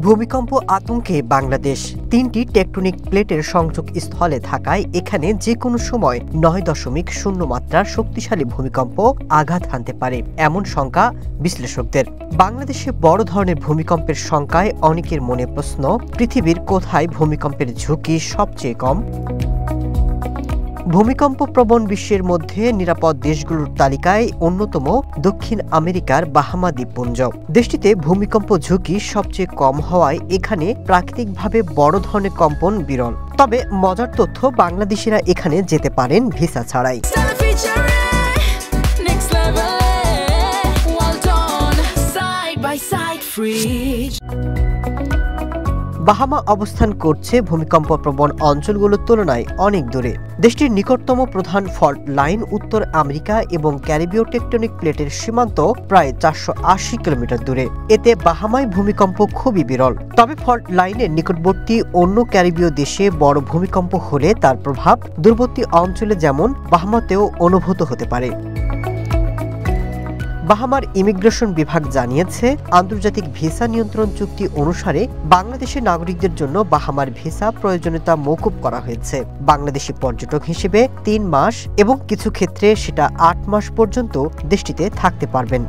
ভূমিকম্প আতঙ্কে বাংলাদেশ। ৩টি টেকটনিক প্লেটের সংযোগ স্থলে থাকায় এখানে যে কোনো সময় ৯.০ মাত্রার শক্তিশালী ভূমিকম্প আঘাত হানতে পারে এমন শঙ্কা বিশ্লেষকদের। বাংলাদেশে বড় ধরনের ভূমিকম্পের শঙ্কায় অনেকের মনে প্রশ্ন, পৃথিবীর কোথায় ভূমিকম্পের ঝুঁকি সবচেয়ে কম? ভূমিকম্প প্রবণ বিশ্বের মধ্যে নিরাপদ দেশগুলোর তালিকায় অন্যতম দক্ষিণ আমেরিকার বাহামা দ্বীপপুঞ্জ। দেশটিতে ভূমিকম্প ঝুঁকি সবচেয়ে কম হওয়ায় এখানে প্রাকৃতিকভাবে বড় ধরনের কম্পন বিরল। তবে মজার তথ্য, বাংলাদেশিরা এখানে যেতে পারেন ভিসা ছাড়াই। বাহামা অবস্থান করছে ভূমিকম্প প্রবণ অঞ্চলগুলোর তুলনায় অনেক দূরে। দেশটির নিকটতম প্রধান ফল্ট লাইন উত্তর আমেরিকা এবং ক্যারিবীয় টেকটনিক প্লেটের সীমান্ত প্রায় ৪৮০ কিলোমিটার দূরে। এতে বাহামায় ভূমিকম্প খুবই বিরল। তবে ফল্ট লাইনের নিকটবর্তী অন্য ক্যারিবীয় দেশে বড় ভূমিকম্প হলে তার প্রভাব দূরবর্তী অঞ্চলে যেমন বাহামাতেও অনুভূত হতে পারে। বাহামার ইমিগ্রেশন বিভাগ জানিয়েছে, আন্তর্জাতিক ভিসা নিয়ন্ত্রণ চুক্তি অনুসারে বাংলাদেশের নাগরিকদের জন্য বাহামার ভিসা প্রয়োজনীয়তা মওকুফ করা হয়েছে। বাংলাদেশি পর্যটক হিসেবে ৩ মাস এবং কিছু ক্ষেত্রে সেটা ৮ মাস পর্যন্ত দেশটিতে থাকতে পারবেন।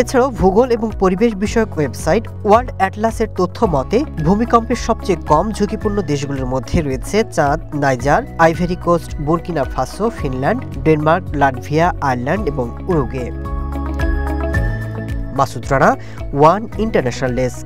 এছাড়াও ভূগোল এবং পরিবেশ বিষয়ক ওয়েবসাইট ওয়ার্ল্ড অ্যাটলাসের তথ্য মতে ভূমিকম্পের সবচেয়ে কম ঝুঁকিপূর্ণ দেশগুলোর মধ্যে রয়েছে Chad, Niger, Ivory Coast, Burkina Faso, Finland, Denmark, Latvia, Ireland এবং Uruguay. Masud Rana, one international desk.